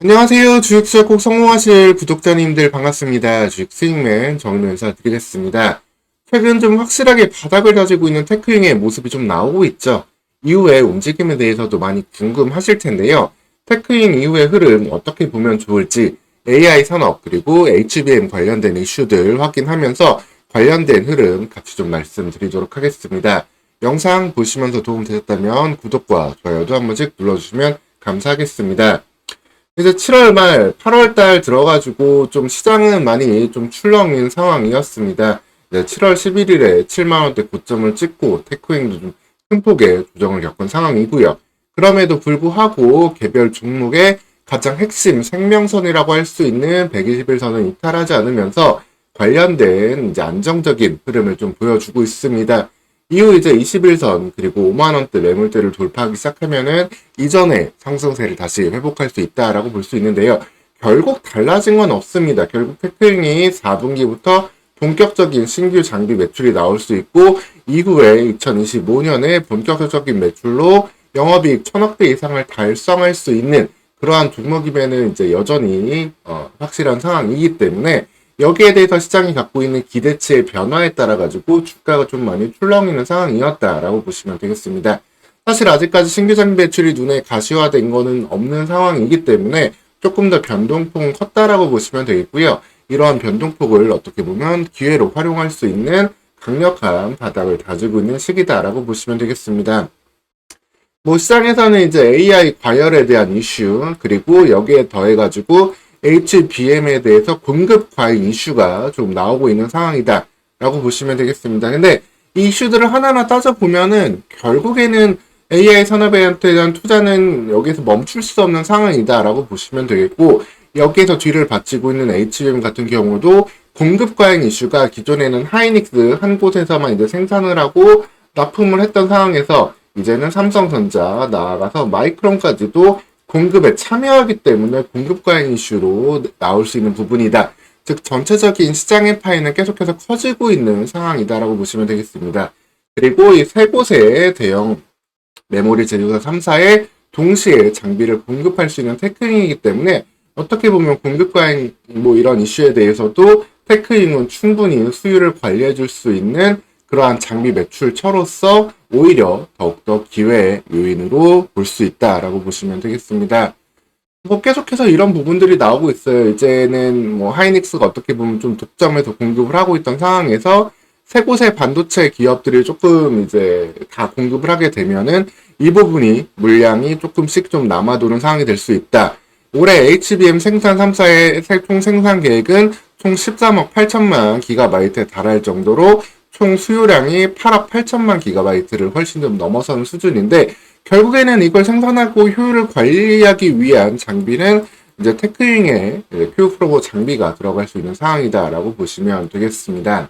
안녕하세요. 주식수익 꼭 성공하실 구독자님들 반갑습니다. 주식 수익맨 정의로 인사드리겠습니다. 최근 좀 확실하게 바닥을 다지고 있는 테크윙의 모습이 좀 나오고 있죠. 이후의 움직임에 대해서도 많이 궁금하실 텐데요. 테크윙 이후의 흐름 어떻게 보면 좋을지 AI 산업 그리고 HBM 관련된 이슈들 확인하면서 관련된 흐름 같이 좀 말씀드리도록 하겠습니다. 영상 보시면서 도움 되셨다면 구독과 좋아요도 한 번씩 눌러주시면 감사하겠습니다. 이제 7월 말, 8월 달 들어가지고 좀 시장은 많이 좀 출렁인 상황이었습니다. 이제 7월 11일에 7만원대 고점을 찍고 테크윙도 좀 큰 폭의 조정을 겪은 상황이고요. 그럼에도 불구하고 개별 종목의 가장 핵심 생명선이라고 할 수 있는 121선을 이탈하지 않으면서 관련된 이제 안정적인 흐름을 좀 보여주고 있습니다. 이후 이제 21선 그리고 5만원대 매물대를 돌파하기 시작하면은 이전의 상승세를 다시 회복할 수 있다라고 볼 수 있는데요. 결국 달라진 건 없습니다. 결국 테크윙이 4분기부터 본격적인 신규 장비 매출이 나올 수 있고 이후에 2025년에 본격적인 매출로 영업이익 1000억대 이상을 달성할 수 있는 그러한 종목이면은 이제 여전히 확실한 상황이기 때문에 여기에 대해서 시장이 갖고 있는 기대치의 변화에 따라 가지고 주가가 좀 많이 출렁이는 상황이었다라고 보시면 되겠습니다. 사실 아직까지 신규 장비 매출이 눈에 가시화된 거는 없는 상황이기 때문에 조금 더 변동폭은 컸다라고 보시면 되겠고요. 이러한 변동폭을 어떻게 보면 기회로 활용할 수 있는 강력한 바닥을 다지고 있는 시기다라고 보시면 되겠습니다. 시장에서는 이제 AI 과열에 대한 이슈, 그리고 여기에 더해가지고 HBM에 대해서 공급 과잉 이슈가 좀 나오고 있는 상황이다 라고 보시면 되겠습니다. 근데 이 이슈들을 하나하나 따져보면은 결국에는 AI 산업에 대한 투자는 여기서 멈출 수 없는 상황이다 라고 보시면 되겠고, 여기에서 뒤를 바치고 있는 HBM 같은 경우도 공급 과잉 이슈가 기존에는 하이닉스 한 곳에서만 이제 생산을 하고 납품을 했던 상황에서 이제는 삼성전자 나아가서 마이크론까지도 공급에 참여하기 때문에 공급 과잉 이슈로 나올 수 있는 부분이다. 즉 전체적인 시장의 파이는 계속해서 커지고 있는 상황이다라고 보시면 되겠습니다. 그리고 이 세 곳의 대형 메모리 제조사 3사에 동시에 장비를 공급할 수 있는 테크닉이기 때문에 어떻게 보면 공급 과잉 이런 이슈에 대해서도 테크닉은 충분히 수요를 관리해 줄 수 있는 그러한 장비 매출처로서 오히려 더욱더 기회의 요인으로 볼 수 있다라고 보시면 되겠습니다. 계속해서 이런 부분들이 나오고 있어요. 이제는 하이닉스가 어떻게 보면 좀 독점해서 공급을 하고 있던 상황에서 세 곳의 반도체 기업들이 조금 이제 다 공급을 하게 되면은 이 부분이 물량이 조금씩 좀 남아도는 상황이 될 수 있다. 올해 HBM 생산 3사의 총 생산 계획은 총 13억 8천만 기가바이트에 달할 정도로 총 수요량이 8억 8천만 기가바이트를 훨씬 좀 넘어서는 수준인데, 결국에는 이걸 생산하고 효율을 관리하기 위한 장비는 이제 테크윙의 큐프로보 장비가 들어갈 수 있는 상황이다라고 보시면 되겠습니다.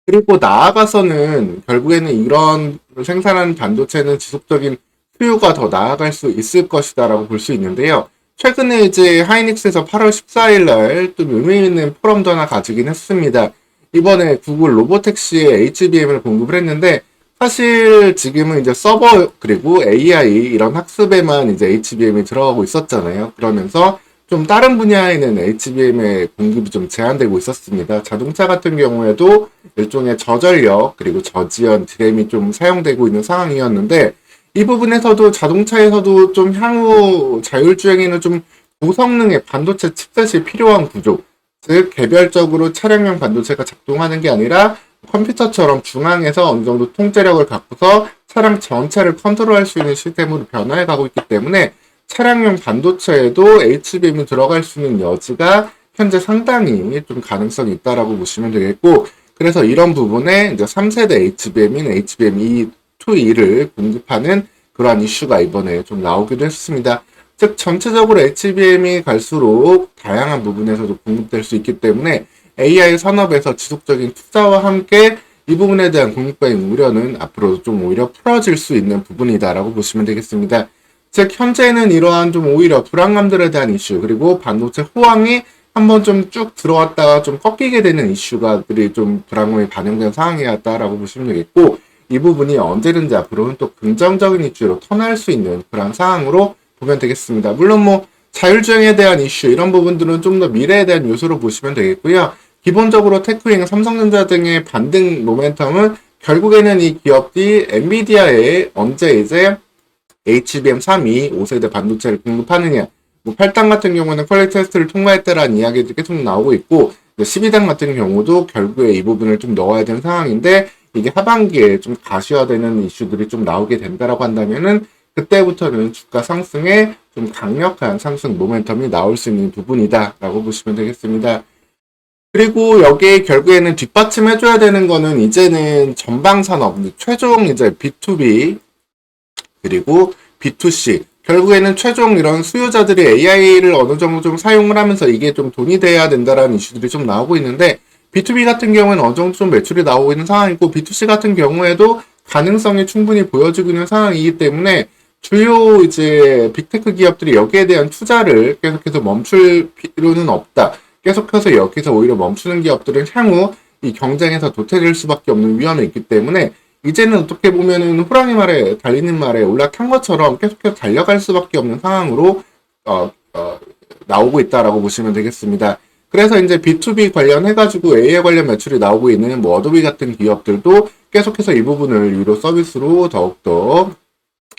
그리고 나아가서는 결국에는 이런 생산하는 반도체는 지속적인 수요가 더 나아갈 수 있을 것이다라고 볼 수 있는데요. 최근에 이제 하이닉스에서 8월 14일 날 좀 의미 있는 포럼도 하나 가지긴 했습니다. 이번에 구글 로보택시에 HBM을 공급을 했는데, 사실 지금은 이제 서버 그리고 AI 이런 학습에만 이제 HBM이 들어가고 있었잖아요. 그러면서 좀 다른 분야에는 HBM의 공급이 좀 제한되고 있었습니다. 자동차 같은 경우에도 일종의 저전력 그리고 저지연 DRAM이 좀 사용되고 있는 상황이었는데, 이 부분에서도 자동차에서도 좀 향후 자율주행에는 좀 고성능의 반도체 칩셋이 필요한 구조, 즉 개별적으로 차량용 반도체가 작동하는 게 아니라 컴퓨터처럼 중앙에서 어느 정도 통제력을 갖고서 차량 전체를 컨트롤할 수 있는 시스템으로 변화해 가고 있기 때문에 차량용 반도체에도 HBM이 들어갈 수 있는 여지가 현재 상당히 좀 가능성이 있다라고 보시면 되겠고, 그래서 이런 부분에 이제 3세대 HBM인 HBM2E를 공급하는 그러한 이슈가 이번에 좀 나오기도 했습니다. 즉 전체적으로 HBM이 갈수록 다양한 부분에서도 공급될 수 있기 때문에 AI 산업에서 지속적인 투자와 함께 이 부분에 대한 공급과잉 우려는 앞으로도 좀 오히려 풀어질 수 있는 부분이다라고 보시면 되겠습니다. 즉 현재는 이러한 좀 오히려 불안감들에 대한 이슈, 그리고 반도체 호황이 한번 좀 쭉 들어왔다가 좀 꺾이게 되는 이슈가들이 좀 불안감이 반영된 상황이었다라고 보시면 되겠고, 이 부분이 언제든지 앞으로는 또 긍정적인 이슈로 턴할 수 있는 그런 상황으로 보면 되겠습니다. 물론 자율주행에 대한 이슈, 이런 부분들은 좀 더 미래에 대한 요소로 보시면 되겠고요. 기본적으로 테크윙, 삼성전자 등의 반등 모멘텀은 결국에는 이 기업이 엔비디아에 언제 이제 HBM 3이 5세대 반도체를 공급하느냐, 뭐 8단 같은 경우는 퀄리티 테스트를 통과했다라는 이야기들이 계속 나오고 있고, 12단 같은 경우도 결국에 이 부분을 좀 넣어야 되는 상황인데, 이게 하반기에 좀 가시화되는 이슈들이 좀 나오게 된다라고 한다면은 그때부터는 주가 상승에 좀 강력한 상승 모멘텀이 나올 수 있는 부분이다라고 보시면 되겠습니다. 그리고 여기에 결국에는 뒷받침해줘야 되는 거는 이제는 전방 산업, 최종 이제 B2B 그리고 B2C, 결국에는 최종 이런 수요자들이 AI를 어느 정도 좀 사용을 하면서 이게 좀 돈이 돼야 된다라는 이슈들이 좀 나오고 있는데, B2B 같은 경우에는 어느 정도 좀 매출이 나오고 있는 상황이고, B2C 같은 경우에도 가능성이 충분히 보여지고 있는 상황이기 때문에 주요 이제 빅테크 기업들이 여기에 대한 투자를 계속해서 멈출 필요는 없다. 계속해서 여기서 오히려 멈추는 기업들은 향후 이 경쟁에서 도태될 수밖에 없는 위험이 있기 때문에, 이제는 어떻게 보면은 호랑이 말에 달리는 말에 올라탄 것처럼 계속해서 달려갈 수밖에 없는 상황으로 나오고 있다라고 보시면 되겠습니다. 그래서 이제 B2B 관련해가지고 AI 관련 매출이 나오고 있는 뭐 어도비 같은 기업들도 계속해서 이 부분을 유료 서비스로 더욱더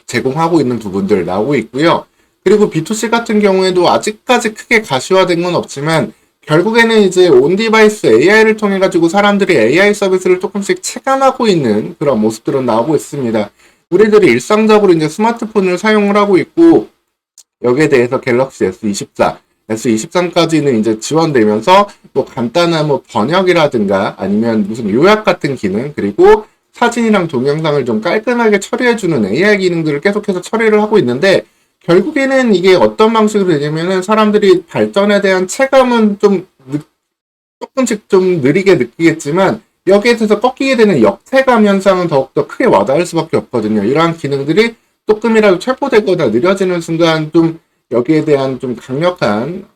제공하고 있는 부분들 나오고 있고요. 그리고 B2C 같은 경우에도 아직까지 크게 가시화된 건 없지만, 결국에는 이제 온디바이스 AI를 통해 가지고 사람들이 AI 서비스를 조금씩 체감하고 있는 그런 모습들은 나오고 있습니다. 우리들이 일상적으로 이제 스마트폰을 사용을 하고 있고, 여기에 대해서 갤럭시 S24, S23까지는 이제 지원되면서 뭐 간단한 뭐 번역이라든가 아니면 무슨 요약 같은 기능, 그리고 사진이랑 동영상을 좀 깔끔하게 처리해주는 AI 기능들을 계속해서 처리를 하고 있는데, 결국에는 이게 어떤 방식으로 되냐면은 사람들이 발전에 대한 체감은 좀 조금씩 좀 느리게 느끼겠지만, 여기에 대해서 꺾이게 되는 역체감 현상은 더욱더 크게 와닿을 수밖에 없거든요. 이러한 기능들이 조금이라도 체포되거나 느려지는 순간 좀 여기에 대한 좀 강력한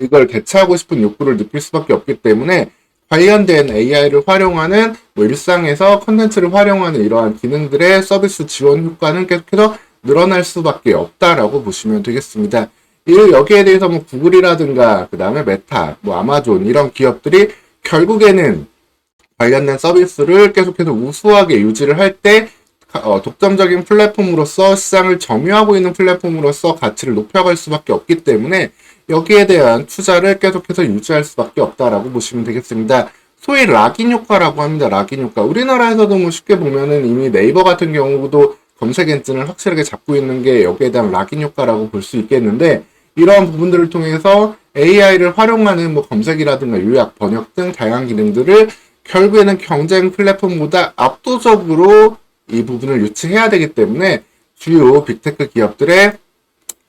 이걸 대체하고 싶은 욕구를 느낄 수밖에 없기 때문에, 관련된 AI를 활용하는 뭐 일상에서 컨텐츠를 활용하는 이러한 기능들의 서비스 지원 효과는 계속해서 늘어날 수밖에 없다라고 보시면 되겠습니다. 여기에 대해서 뭐 구글이라든가 그 다음에 메타, 뭐 아마존 이런 기업들이 결국에는 관련된 서비스를 계속해서 우수하게 유지를 할 때 독점적인 플랫폼으로서 시장을 점유하고 있는 플랫폼으로서 가치를 높여갈 수밖에 없기 때문에 여기에 대한 투자를 계속해서 유지할 수밖에 없다라고 보시면 되겠습니다. 소위 락인 효과라고 합니다. 락인 효과. 우리나라에서도 뭐 쉽게 보면은 이미 네이버 같은 경우도 검색 엔진을 확실하게 잡고 있는 게 여기에 대한 락인 효과라고 볼 수 있겠는데, 이러한 부분들을 통해서 AI를 활용하는 뭐 검색이라든가 요약, 번역 등 다양한 기능들을 결국에는 경쟁 플랫폼보다 압도적으로 이 부분을 유치해야 되기 때문에 주요 빅테크 기업들의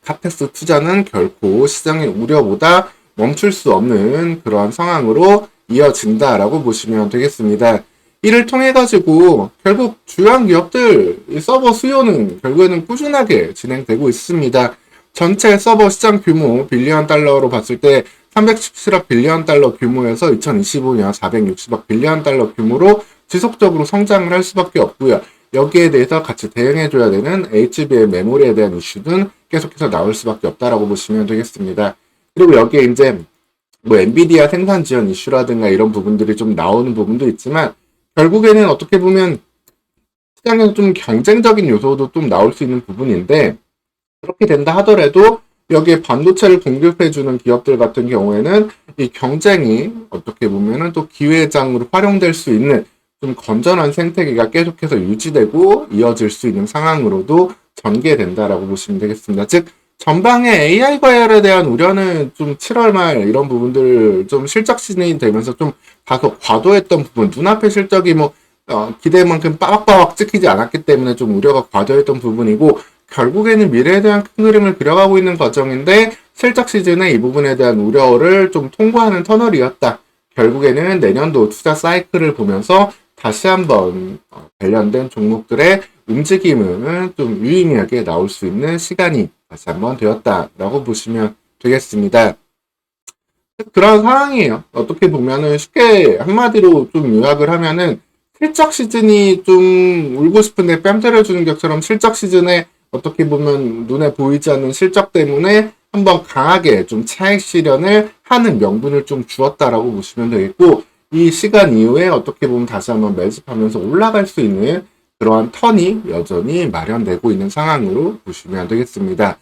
카페스 투자는 결코 시장의 우려보다 멈출 수 없는 그러한 상황으로 이어진다라고 보시면 되겠습니다. 이를 통해 가지고 결국 주요한 기업들 서버 수요는 결국에는 꾸준하게 진행되고 있습니다. 전체 서버 시장 규모 빌리언 달러로 봤을 때 317억 빌리언 달러 규모에서 2025년 460억 빌리언 달러 규모로 지속적으로 성장을 할 수밖에 없고요. 여기에 대해서 같이 대응해줘야 되는 HBM 메모리에 대한 이슈는 계속해서 나올 수밖에 없다라고 보시면 되겠습니다. 그리고 여기에 이제 뭐 엔비디아 생산 지원 이슈라든가 이런 부분들이 좀 나오는 부분도 있지만, 결국에는 어떻게 보면 시장에서 좀 경쟁적인 요소도 좀 나올 수 있는 부분인데, 그렇게 된다 하더라도 여기에 반도체를 공급해주는 기업들 같은 경우에는 이 경쟁이 어떻게 보면은 또 기회장으로 활용될 수 있는 좀 건전한 생태계가 계속해서 유지되고 이어질 수 있는 상황으로도 전개된다라고 보시면 되겠습니다. 즉, 전방의 AI 과열에 대한 우려는 좀 7월 말 이런 부분들 좀 실적 시즌이 되면서 좀 다소 과도했던 부분, 눈앞의 실적이 뭐 기대만큼 빠박빠박 찍히지 않았기 때문에 좀 우려가 과도했던 부분이고, 결국에는 미래에 대한 큰 그림을 그려가고 있는 과정인데, 실적 시즌에 이 부분에 대한 우려를 좀 통과하는 터널이었다. 결국에는 내년도 투자 사이클을 보면서 다시 한번 관련된 종목들의 움직임은 좀 유의미하게 나올 수 있는 시간이 다시 한번 되었다라고 보시면 되겠습니다. 그런 상황이에요. 어떻게 보면은 쉽게 한마디로 좀 요약을 하면은, 실적 시즌이 좀 울고 싶은데 뺨 때려주는 것처럼 실적 시즌에 어떻게 보면 눈에 보이지 않는 실적 때문에 한번 강하게 좀 차익 실현을 하는 명분을 좀 주었다라고 보시면 되겠고, 이 시간 이후에 어떻게 보면 다시 한번 매집하면서 올라갈 수 있는 그러한 턴이 여전히 마련되고 있는 상황으로 보시면 되겠습니다.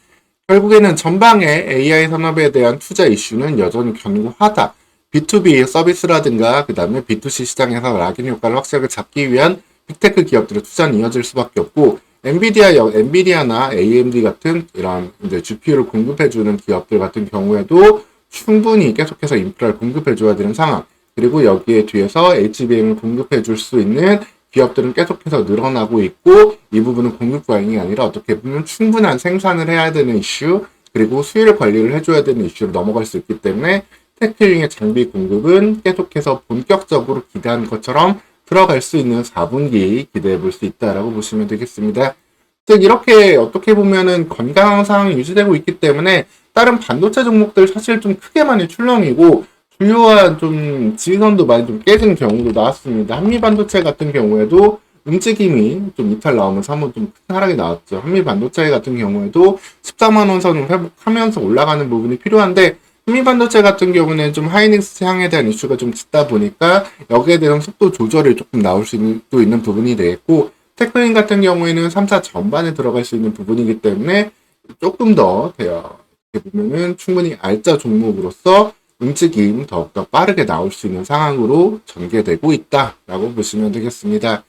결국에는 전방의 AI 산업에 대한 투자 이슈는 여전히 견고하다. B2B 서비스라든가 그 다음에 B2C 시장에서 락인 효과를 확실하게 잡기 위한 빅테크 기업들의 투자는 이어질 수밖에 없고, 엔비디아나 AMD 같은 이런 이제 GPU를 공급해주는 기업들 같은 경우에도 충분히 계속해서 인프라를 공급해줘야 되는 상황. 그리고 여기에 뒤에서 HBM을 공급해줄 수 있는 기업들은 계속해서 늘어나고 있고, 이 부분은 공급 과잉이 아니라 어떻게 보면 충분한 생산을 해야 되는 이슈, 그리고 수율 관리를 해줘야 되는 이슈로 넘어갈 수 있기 때문에 테크용의 장비 공급은 계속해서 본격적으로 기대한 것처럼 들어갈 수 있는 4분기 기대해 볼 수 있다라고 보시면 되겠습니다. 즉 이렇게 어떻게 보면은 건강한 상황이 유지되고 있기 때문에 다른 반도체 종목들 사실 좀 크게 많이 출렁이고 주요한 좀 지지선도 많이 좀 깨진 경우도 나왔습니다. 한미반도체 같은 경우에도 움직임이 좀 이탈 나오면서 한번 좀 큰 하락이 나왔죠. 한미반도체 같은 경우에도 14만 원 선을 회복하면서 올라가는 부분이 필요한데, 한미반도체 같은 경우는 좀 하이닉스 향에 대한 이슈가 좀 짙다 보니까 여기에 대한 속도 조절이 조금 나올 수 있는 부분이 되겠고, 테크인 같은 경우에는 3차 전반에 들어갈 수 있는 부분이기 때문에 조금 더 이렇게 보면은 충분히 알짜 종목으로서 움직임 더욱더 빠르게 나올 수 있는 상황으로 전개되고 있다라고 보시면 되겠습니다.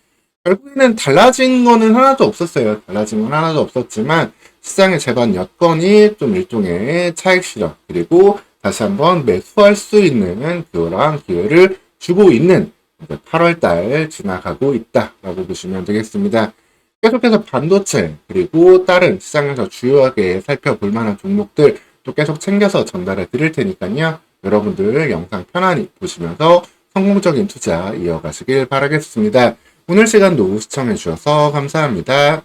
결국에는 달라진 거는 하나도 없었어요. 달라진 건 하나도 없었지만 시장의 재반 여건이 좀 일종의 차익 실현, 그리고 다시 한번 매수할 수 있는 그러한 기회를 주고 있는 8월달 지나가고 있다라고 보시면 되겠습니다. 계속해서 반도체 그리고 다른 시장에서 주요하게 살펴볼 만한 종목들 또 계속 챙겨서 전달해 드릴 테니까요. 여러분들 영상 편안히 보시면서 성공적인 투자 이어가시길 바라겠습니다. 오늘 시간도 시청해 주셔서 감사합니다.